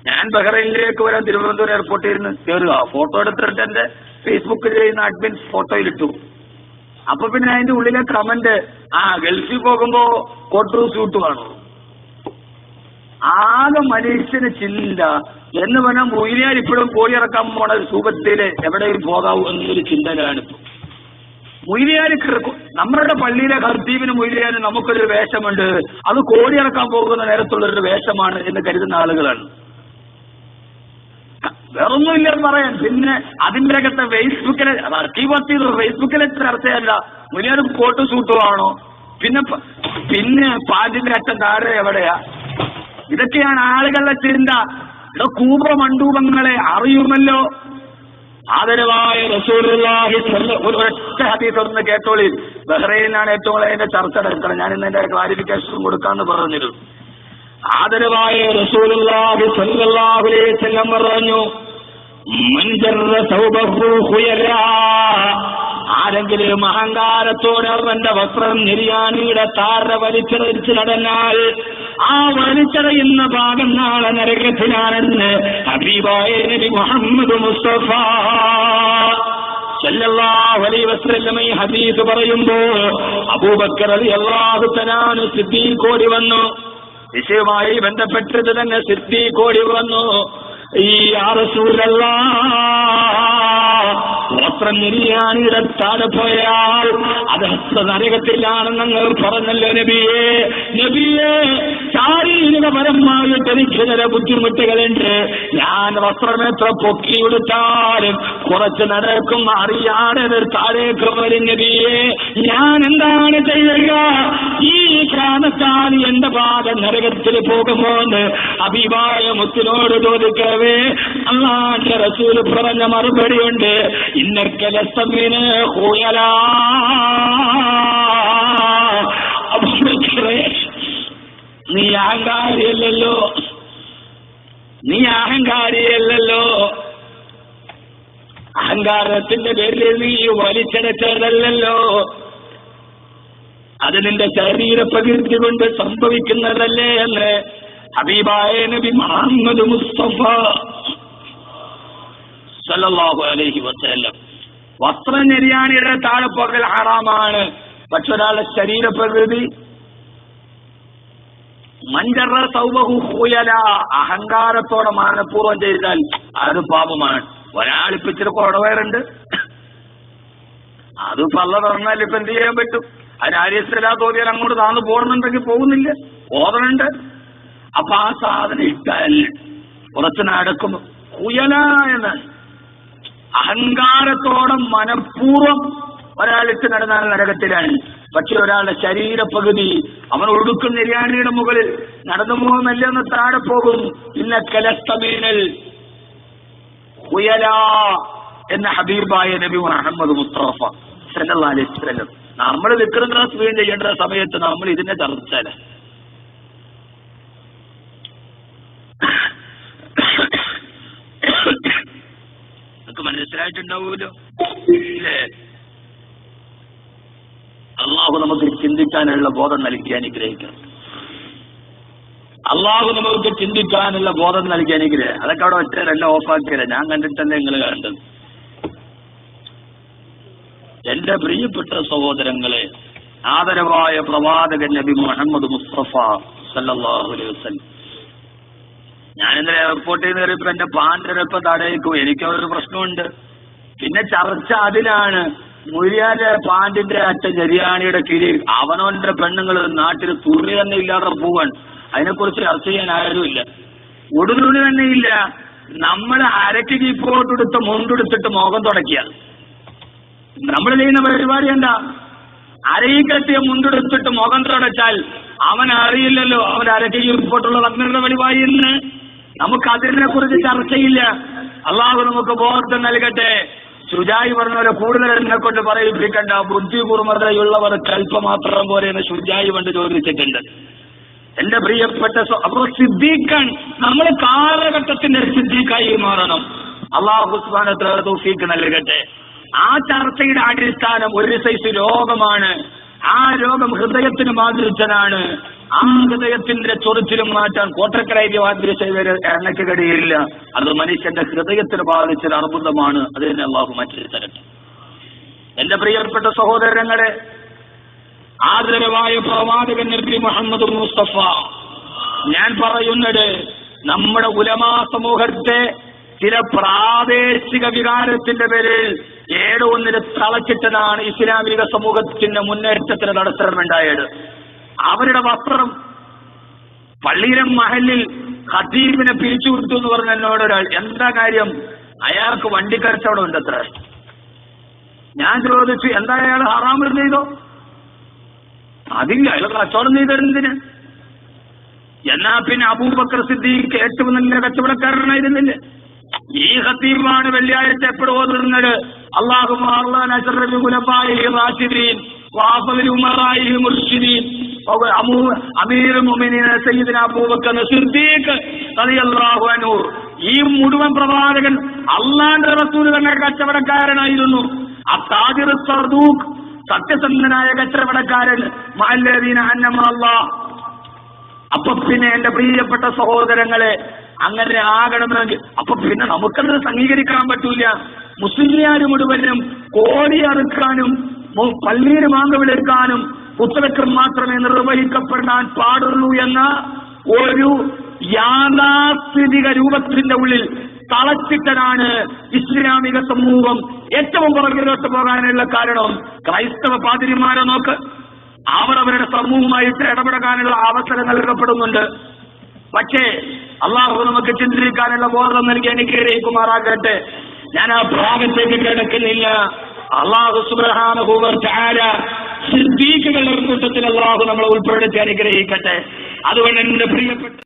ഞാൻ ബഹ്റൈനിലേക്ക് വരാൻ തിരുവനന്തപുരം എയർപോർട്ടിൽ ഇരുന്ന് കയറുക. ഫോട്ടോ എടുത്തിട്ട് എന്റെ ഫേസ്ബുക്കിൽ ചെയ്യുന്ന അഡ്മിൻ ഫോട്ടോയിലിട്ടു. അപ്പൊ പിന്നെ അതിന്റെ ഉള്ളിലെ കമന്റ്, ഗൾഫിൽ പോകുമ്പോ കോട്ടു സ്യൂട്ട് വേണോ? ആകെ മനുഷ്യന് ചിന്ത എന്ന് പറഞ്ഞാൽ മൊയ്ലിയാർ ഇപ്പോഴും കോഴിയിറക്കാൻ പോണ രൂപത്തില് എവിടെയും പോകാവൂ എന്നൊരു ചിന്തയിലാണ്. മൊയ്ലിയാർ നമ്മളുടെ പള്ളിയിലെ ഖർത്തീബിന് മൊയ്ലിയാരും നമുക്കൊരു വേഷമുണ്ട്, അത് കോഴിയിറക്കാൻ പോകുന്ന നേരത്തുള്ളൊരു വേഷമാണ് എന്ന് കരുതുന്ന ആളുകളാണ്. വേറൊന്നുമില്ലെന്ന് പറയാൻ. പിന്നെ അതിന്റെ അകത്തെ ഫേസ്ബുക്കിലെ ഫേസ്ബുക്കിലെ ചർച്ചയല്ല, മൊയ്ലിയാർ കോട്ട് സൂട്ടുവാണോ, പിന്നെ പാലിന്റെ അറ്റം താഴെ എവിടെയാ? ഇതൊക്കെയാണ് ആളുകളുടെ ചിന്ത. കൂപ മണ്ഡൂപങ്ങളെ അറിയുമല്ലോ. ആദരവായ റസൂലുള്ളാഹി ഒരൊറ്റ ഹദീസ് ഒന്ന് കേട്ടോളി. ബഹ്റൈനിലാണ് ഏറ്റവും കൂടുതൽ അതിന്റെ ചർച്ച നടക്കുന്നത്. ഞാൻ ഇന്ന് എന്റെ ക്ലാരിഫിക്കേഷൻ കൊടുക്കാന്ന് പറഞ്ഞിരുന്നു. ആദരവായ റസൂലുള്ളാഹി സ്വല്ലല്ലാഹു അലൈഹി വസല്ലം പറഞ്ഞു, മൻ ജറ സൗബഹു ഖുയലാ, ആരെങ്കിലും അഹങ്കാരത്തോടെ അവന്റെ വസ്ത്രം നിര്യാണിയുടെ താര വലിച്ചെറിച്ച് നടന്നാൽ ആ വലിച്ചെറിയുന്ന ഭാഗം നാളെ നരകത്തിലാണെന്ന് ഹബീബായ നബി മുഹമ്മദ് മുസ്തഫ സല്ലല്ലാഹു അലൈഹി വസല്ലം ഈ ഹദീസ് പറയുമ്പോ അബൂബക്കർ റളിയല്ലാഹു തആല സിദ്ദീഖ് ഓടി വന്നു. വിഷയവുമായി ബന്ധപ്പെട്ടത് തന്നെ സിദ്ദീഖ് ഓടി വന്നു. യാ റസൂലല്ലാഹ്, വസ്ത്രം നിര്യാണിയുടെ താഴെ പോയാൽ അത് നരകത്തിലാണെന്ന് നിങ്ങൾ പറഞ്ഞല്ലോ നബിയേ. നബിയെ, ശാരീരികപരമായിട്ട് എനിക്ക് ചില ബുദ്ധിമുട്ടുകളുണ്ട്. ഞാൻ വസ്ത്രം എത്ര പൊക്കിയെടുത്താലും കുറച്ച് നടക്കും, അറിയാതെ താഴേക്ക് വരും നബിയെ. ഞാൻ എന്താണ് ചെയ്യുക? ഈ കാരണത്താൽ എന്റെ പാദം നരകത്തിൽ പോകുമോന്ന് ഹബീബായ മുത്തിനോട് ചോദിക്കവേ അല്ലാഹുവിന്റെ റസൂൽ പറഞ്ഞ മറുപടിയുണ്ട്, ഇന്നർക്കലസ്തമിന് ഹുയലാ. നീ അഹങ്കാരിയല്ലല്ലോ, നീ അഹങ്കാരിയല്ലല്ലോ. അഹങ്കാരത്തിന്റെ പേരിൽ നീ വലിച്ചടച്ചതല്ലോ. അത് നിന്റെ ശരീര പ്രകൃതി കൊണ്ട് സംഭവിക്കുന്നതല്ലേ എന്ന് ഹബീബായ നബി മുഹമ്മദ് മുസ്തഫ സല്ലല്ലാഹു അലൈഹി വസല്ലം. വസ്ത്രം നിര്യാണിയുടെ താഴെ പോകൽ ഹറാമാണ്. പക്ഷെ ഒരാളുടെ ശരീരപ്രകൃതി മഞ്ചറ സൗബഹു ഖുയല, അഹങ്കാരത്തോടെ മാനപൂർവ്വം ചെയ്താൽ അത് പാപമാണ്. ഒരാളിപ്പോ ഇച്ചിരി കുടവയറുണ്ട്, അത് പള്ള തുറന്നാൽ ഇപ്പൊ എന്ത് ചെയ്യാൻ പറ്റും? അതിനാര്യസ്ഥലാ തോന്നിയാൽ അങ്ങോട്ട് താന്ന് പോകുന്നുണ്ടെങ്കിൽ പോകുന്നില്ല, ഓതണുണ്ട്. അപ്പൊ ആ സാധനം ഇട്ടാൽ കുറച്ച് നടക്കും. ഖുയല എന്ന് അഹങ്കാരത്തോടെ മനഃപൂർവ്വം ഒരാളിട്ട് നടന്നാൽ നരകത്തിലാണ്. പക്ഷെ ഒരാളുടെ ശരീരപകുതി അവൻ ഒടുക്കും നിര്യാണിയുടെ മുകളിൽ നടന്നു പോകുന്നല്ലെന്ന് താഴെ പോകും. ഇന്ന കലസ്തമീനൽ ഖുയല എന്ന ഹബീബായ നബി മുഹമ്മദ് മുസ്തഫ സല്ലല്ലാഹു അലൈഹി വസല്ലം. നമ്മൾ ദിക്റുന്ന സ്ക്രീൻ ചെയ്യേണ്ട സമയത്ത് നമ്മൾ ഇതിന്റെ ചർച്ചല. നമുക്ക് മനസ്സിലായിട്ടുണ്ടാവുമല്ലോ ഇല്ലേ? അള്ളാഹു നമുക്ക് ചിന്തിക്കാനുള്ള ബോധം നൽകി അനുഗ്രഹിക്കണം. അള്ളാഹു നമുക്ക് ചിന്തിക്കാനുള്ള ബോധം നൽകി അനുഗ്രഹം. അതൊക്കെ അവിടെ ഒറ്റ എല്ലാം ഓഫാക്കിയല്ല, ഞാൻ കണ്ടിട്ടല്ലേ നിങ്ങൾ കണ്ടത്. എന്റെ പ്രിയപ്പെട്ട സഹോദരങ്ങളെ, ആദരവായ പ്രവാചകൻ നബി മുഹമ്മദ് മുസ്തഫ സല്ലല്ലാഹു അലൈഹി വസല്ലം. ഞാൻ ഇന്നലെ എയർപോർട്ടിൽ നിന്ന് കയറിയപ്പോ എന്റെ പാൻഡരപ്പം തടയിക്കും. എനിക്കതൊരു പ്രശ്നമുണ്ട്. പിന്നെ ചർച്ച അതിലാണ്. മുരിയാന്റെ പാൻറിന്റെ അറ്റ ജരിയാണിയുടെ കീഴിൽ അവനവന്റെ പെണ്ണുങ്ങൾ നാട്ടിൽ തുണി തന്നെ ഇല്ലാതെ പോവാൻ. അതിനെക്കുറിച്ച് ചർച്ച ചെയ്യാൻ ആരുമില്ല. ഉടുതുണി തന്നെ ഇല്ല. നമ്മൾ അരക്ക് കീപ്പോട്ടെടുത്ത് മുണ്ടെടുത്തിട്ട് മുഖം തുടക്കിയ നമ്മൾ ചെയ്യുന്ന പരിപാടി എന്താ? അരയിൽ കെട്ടിയ മുണ്ടെടുത്തിട്ട് മുഖം തുടച്ചാൽ അവൻ അറിയില്ലല്ലോ അവൻ അരക്ക് കീപ്പോട്ടുള്ളത് അങ്ങനെയുള്ള പരിപാടി എന്ന്. നമുക്ക് അതിനെ കുറിച്ച് ചർച്ചയില്ല. അള്ളാഹു നമുക്ക് ബോധം നൽകട്ടെ. ശുജായി പറഞ്ഞ പോലെ കൂടുതൽ എന്നെ കൊണ്ട് പറയിപ്പിക്കണ്ട. ബുദ്ധി കുർമതയുള്ളവർ കൽപ്പമാത്രം പോലെ എന്ന് ശുജായി കൊണ്ട് ചോദിച്ചിട്ടുണ്ട്. എന്റെ പ്രിയപ്പെട്ട അപ്പൊ സിദ്ദീഖൻ നമ്മൾ കാലഘട്ടത്തിന്റെ സിദ്ദീഖായി മാറണം. അള്ളാഹു സുബ്ഹാനഹു വ തആല തൗഫീഖ് നൽകട്ടെ. ആ ചർച്ചയുടെ അടിസ്ഥാനം ഒരു സൈസ് രോഗമാണ്. ആ രോഗം ഹൃദയത്തിന് ബാധിച്ചതാണ്. ആ ഹൃദയത്തിന്റെ ചൊറിച്ചിലും മാറ്റാൻ കോട്ടക്കരയിലെ വാദ്യശൈവര് എണ്ണയ്ക്ക് കഴിയില്ല. അത് മനുഷ്യന്റെ ഹൃദയത്തിന് ബാധിച്ചൊരു അർബുദമാണ്. അതിനെ അള്ളാഹു മാറ്റി തരട്ടെ. എന്റെ പ്രിയപ്പെട്ട സഹോദരങ്ങളെ, ആദരവായ പ്രവാചകൻ നബി മുഹമ്മദ് മുസ്തഫ, ഞാൻ പറയുന്നത് നമ്മുടെ ഉലമാ സമൂഹത്തെ ചില പ്രാദേശിക വികാരത്തിന്റെ പേരിൽ ഏടൊന്നിന് തളച്ചിട്ടതാണ് ഇസ്ലാമിക സമൂഹത്തിന്റെ മുന്നേറ്റത്തിന് തടസ്സമുണ്ടായത്. അവരുടെ വസ്ത്രം പള്ളിയിലെ മഹലിൽ ഖതീബിനെ പിരിച്ചു വിട്ടു എന്ന് പറഞ്ഞ എന്നോട് ഒരാൾ, എന്താ കാര്യം? അയാൾക്ക് വണ്ടി കച്ചവടം ഉണ്ട് അത്ര. ഞാൻ ചോദിച്ചു, എന്താ അയാൾ ഹറാമ് ചെയ്തോ? അതില്ല, അയാൾ കച്ചവടം ചെയ്തിരുന്നതിന്. എന്നാ പിന്നെ അബൂബക്കർ സിദ്ദീഖ് ഏറ്റവും നല്ല കച്ചവടക്കാരനായിരുന്നില്ലേ? ഈ ഖതീബാണ് വെള്ളിയാഴ്ച എപ്പോഴും ഓതുന്നത്, അല്ലാഹുമ്മ അർളന ശർറ ഖുലഫാഇ റാഷിദീൻ വഅഫ്ളി ഉമറാഇ മുർഷിദീൻ അമീറുൽ മുഅ്മിനീൻ സയ്യിദുന അബൂബക്കർ സിദ്ദീഖ് റളിയല്ലാഹു അൻഹു. ഈ മുഴുവൻ പ്രവാചകൻ അല്ലാഹുവിന്റെ റസൂൽ തന്നെ കച്ചവടക്കാരനായിരുന്നു. അത്താജിർ സർദൂഖ്, സത്യസന്ധനായ കച്ചവടക്കാരൻ. മഅല്ലദീന അന്നമ അല്ലാഹ്. അപ്പൊ പിന്നെ എന്റെ പ്രിയപ്പെട്ട സഹോദരങ്ങളെ, അങ്ങനെ ആകണമെങ്കിൽ അപ്പൊ പിന്നെ നമുക്കത് അംഗീകരിക്കാൻ പറ്റൂല. മുസ്ലിംകാര് മുഴുവനും കോഴി അറുക്കാനും പള്ളിയിൽ മാങ്ങ വിളിക്കാനും പുസ്തകത്തിൽ മാത്രമേ നിർവഹിക്കപ്പെടാൻ പാടുള്ളൂ എന്ന ഒരു യാഥാസ്ഥിതിക രൂപത്തിന്റെ ഉള്ളിൽ തളച്ചിട്ടതാണ് ഇസ്ലാമിക സമൂഹം ഏറ്റവും പുറകിലോട്ട് പോകാനുള്ള കാരണം. ക്രൈസ്തവ പാതിരിമാരെ നോക്ക്, അവർ അവരുടെ സമൂഹമായിട്ട് ഇടപെടാനുള്ള അവസരം നൽകപ്പെടുന്നുണ്ട്. പക്ഷേ അള്ളാഹു നമുക്ക് ചിന്തിക്കാനുള്ള ബോധം നൽകി അനുഗ്രഹിക്കുമാറാകട്ടെ. ഞാൻ ആ ഭാഗത്തേക്ക് കിടക്കുന്നില്ല. അള്ളാഹു സുബ്ഹാനഹു വ തആല സിദ്ദീഖുകളുടെ കൂട്ടത്തിൽ അള്ളാഹു നമ്മളെ ഉൾപ്പെടുത്തി അനുഗ്രഹിക്കട്ടെ. അതുകൊണ്ട് എന്റെ പ്രിയപ്പെട്ട